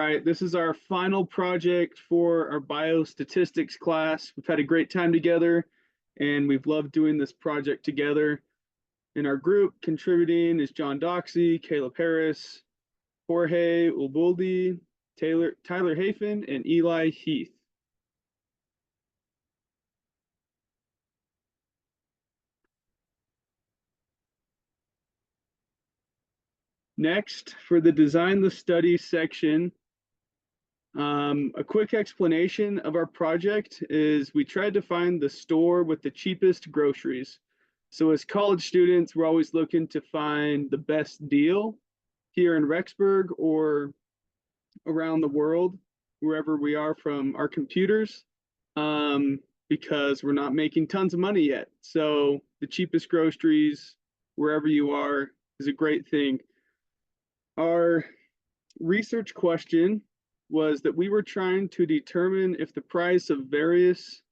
right, this is our final project for our biostatistics class. We've had a great time together and we've loved doing this project together. In our group, contributing is John Doxey, Caleb Harris, Jorge Ubuldi, Tyler Hafen, and Eli Heath. Next, for the design the study section, a quick explanation of our project is we tried to find the store with the cheapest groceries. So as college students, we're always looking to find the best deal here in Rexburg or around the world, wherever we are from our computers, because we're not making tons of money yet. So the cheapest groceries, wherever you are, is a great thing. Our research question was that we were trying to determine if the price of various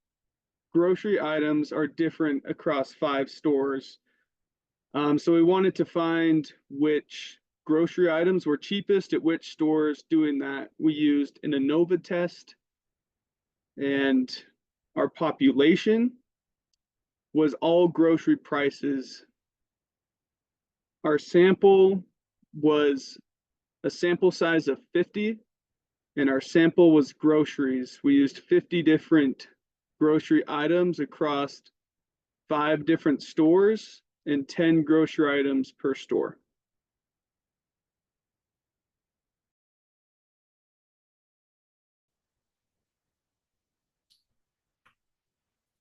grocery items are different across 5 stores. So we wanted to find which grocery items were cheapest at which stores. Doing that, we used an ANOVA test, and our population was all grocery prices. Our sample was a sample size of 50, and our sample was groceries. We used 50 different grocery items across 5 different stores and 10 grocery items per store.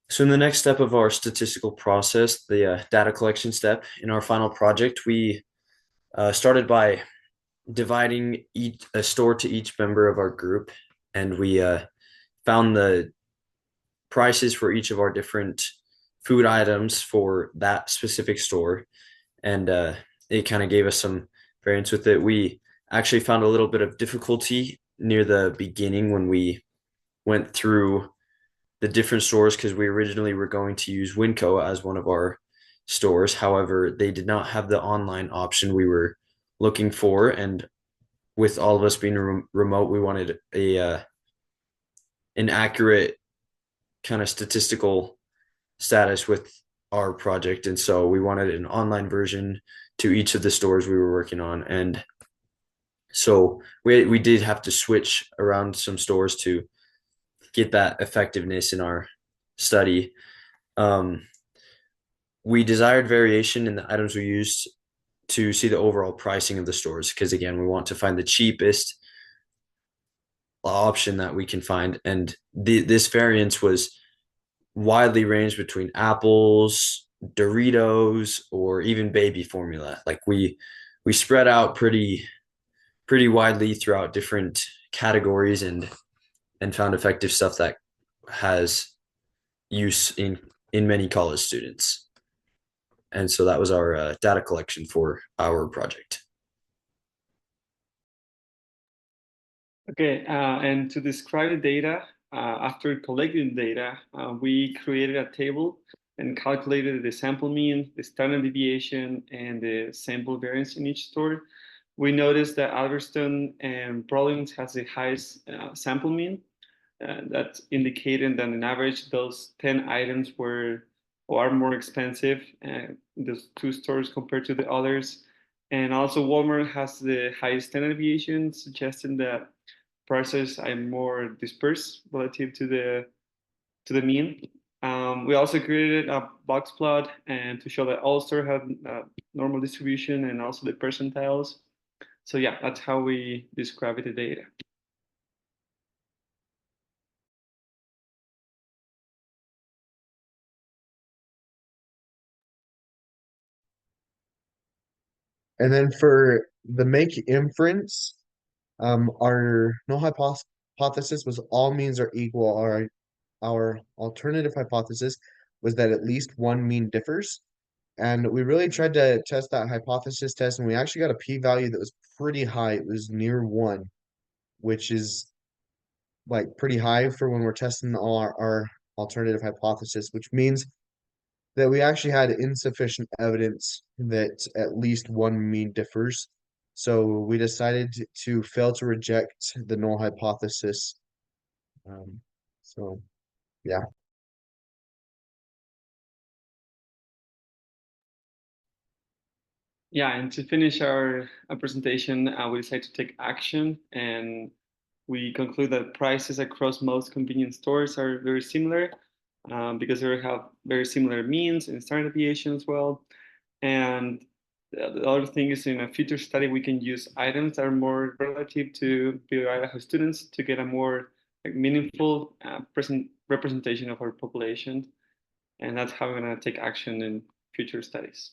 So in the next step of our statistical process, the data collection step in our final project, we started by dividing a store to each member of our group, and we found the prices for each of our different food items for that specific store, and it kind of gave us some variance with it. We actually found a little bit of difficulty near the beginning when we went through the different stores because we originally were going to use Winco as one of our stores. However, they did not have the online option we were looking for, and with all of us being remote, we wanted an accurate kind of statistical status with our project, and so we wanted an online version to each of the stores we were working on. And so we did have to switch around some stores to get that effectiveness in our study. We desired variation in the items we used to see the overall pricing of the stores, because again, we want to find the cheapest option that we can find. And this variance was widely ranged between apples, Doritos, or even baby formula. Like we spread out pretty widely throughout different categories and found effective stuff that has use in many college students. And so that was our data collection for our project. Okay, and to describe the data, after collecting data, we created a table and calculated the sample mean, the standard deviation, and the sample variance in each store. We noticed that Albertson and Providence has the highest sample mean. That's indicating that on average, those 10 items were or are more expensive, those 2 stores compared to the others. And also Walmart has the highest standard deviation, suggesting that prices are more dispersed relative to the mean. We also created a box plot and to show that all stores have normal distribution and also the percentiles. So yeah, that's how we describe the data. And then for the make inference, our null hypothesis was all means are equal. Our alternative hypothesis was that at least one mean differs. And we really tried to test that hypothesis test, and we actually got a p-value that was pretty high. It was near 1, which is like pretty high for when we're testing all our alternative hypothesis, which means that we actually had insufficient evidence that at least one mean differs. So we decided to fail to reject the null hypothesis. So yeah. Yeah, and to finish our presentation, we decided to take action, and we conclude that prices across most convenience stores are very similar because they have very similar means and standard deviation as well. And the other thing is, in a future study, we can use items that are more relative to Idaho students to get a more meaningful representation of our population. And that's how we're going to take action in future studies.